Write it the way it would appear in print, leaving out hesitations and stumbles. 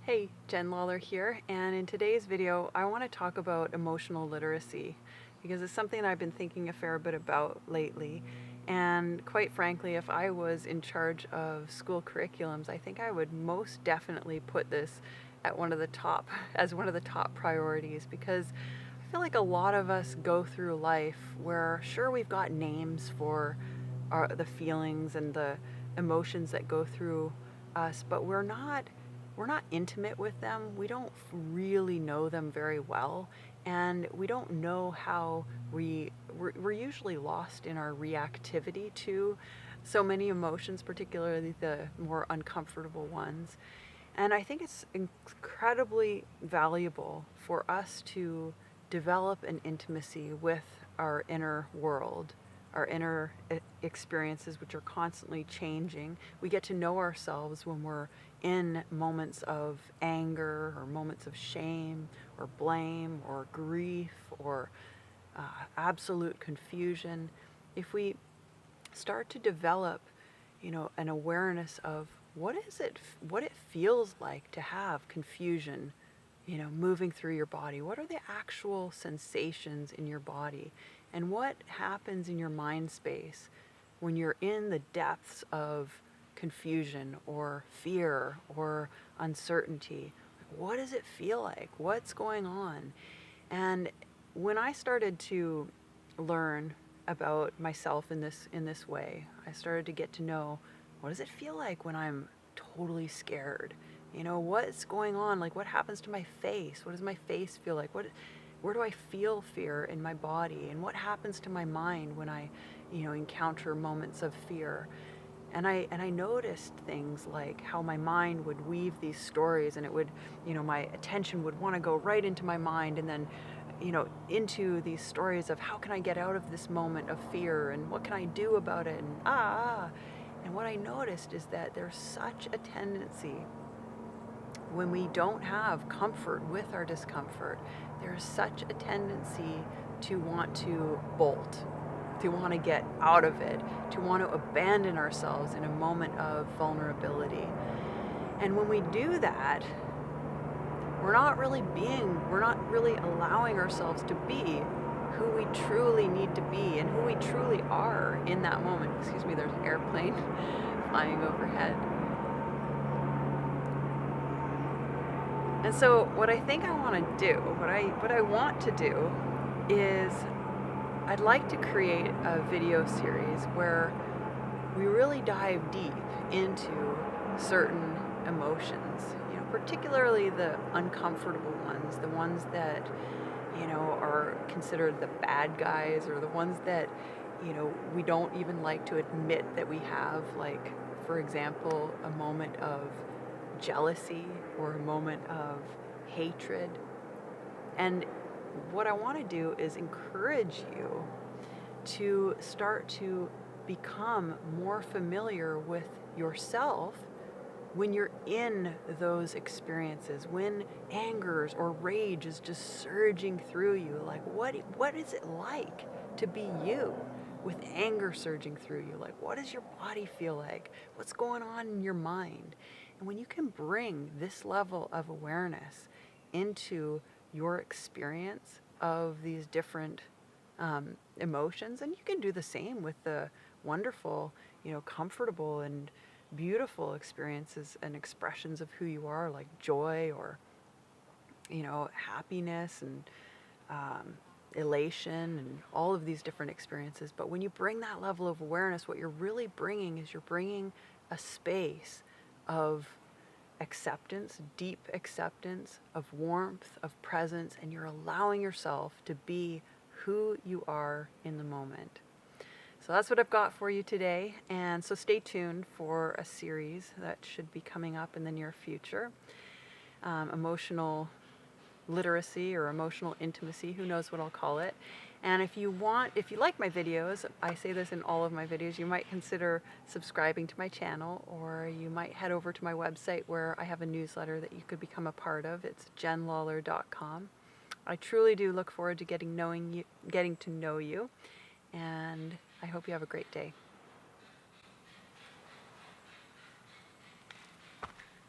Hey, Jenn Lawlor here, and in today's video I want to talk about emotional literacy because it's something that I've been thinking a fair bit about lately. And quite frankly, if I was in charge of school curriculums, I think I would most definitely put this at as one of the top priorities, because I feel like a lot of us go through life where sure, we've got names for the feelings and the emotions that go through us, but we're not intimate with them. We don't really know them very well, and we don't know how we're usually lost in our reactivity to so many emotions, particularly the more uncomfortable ones. And I think it's incredibly valuable for us to develop an intimacy with our inner world, our inner experiences, which are constantly changing. We get to know ourselves when we're in moments of anger or moments of shame or blame or grief or absolute confusion. If we start to develop, an awareness of what it feels like to have confusion, moving through your body. What are the actual sensations in your body? And what happens in your mind space when you're in the depths of confusion or fear or uncertainty? What does it feel like? What's going on? And when I started to learn about myself in this way, I started to get to know, what does it feel like when I'm totally scared? What's going on? Like, what happens to my face? What does my face feel like? Where do I feel fear in my body? And what happens to my mind when I, encounter moments of fear? And I noticed things like how my mind would weave these stories, and it would, my attention would want to go right into my mind, and then, into these stories of how can I get out of this moment of fear, and what can I do about it, and And what I noticed is that there's such a tendency, when we don't have comfort with our discomfort, there's such a tendency to want to bolt, to want to get out of it, to want to abandon ourselves in a moment of vulnerability. And when we do that, we're not really allowing ourselves to be who we truly need to be and who we truly are in that moment. Excuse me, there's an airplane flying overhead. And so what I think I want to do, what I want to do is, I'd like to create a video series where we really dive deep into certain emotions, particularly the uncomfortable ones, the ones that, are considered the bad guys, or the ones that, we don't even like to admit that we have, like, for example, a moment of jealousy or a moment of hatred. And what I want to do is encourage you to start to become more familiar with yourself when you're in those experiences, when anger or rage is just surging through you. Like, what is it like to be you with anger surging through you? Like, what does your body feel like? What's going on in your mind? And when you can bring this level of awareness into your experience of these different emotions, and you can do the same with the wonderful, comfortable and beautiful experiences and expressions of who you are, like joy or, happiness and elation and all of these different experiences. But when you bring that level of awareness, what you're really bringing is, you're bringing a space of acceptance, deep acceptance, of warmth, of presence, and you're allowing yourself to be who you are in the moment. So that's what I've got for you today, and so stay tuned for a series that should be coming up in the near future. Emotional literacy or emotional intimacy, who knows what I'll call it. And if you like my videos, I say this in all of my videos, you might consider subscribing to my channel, or you might head over to my website where I have a newsletter that you could become a part of. It's jennlawlor.com. I truly do look forward to getting to know you, and I hope you have a great day.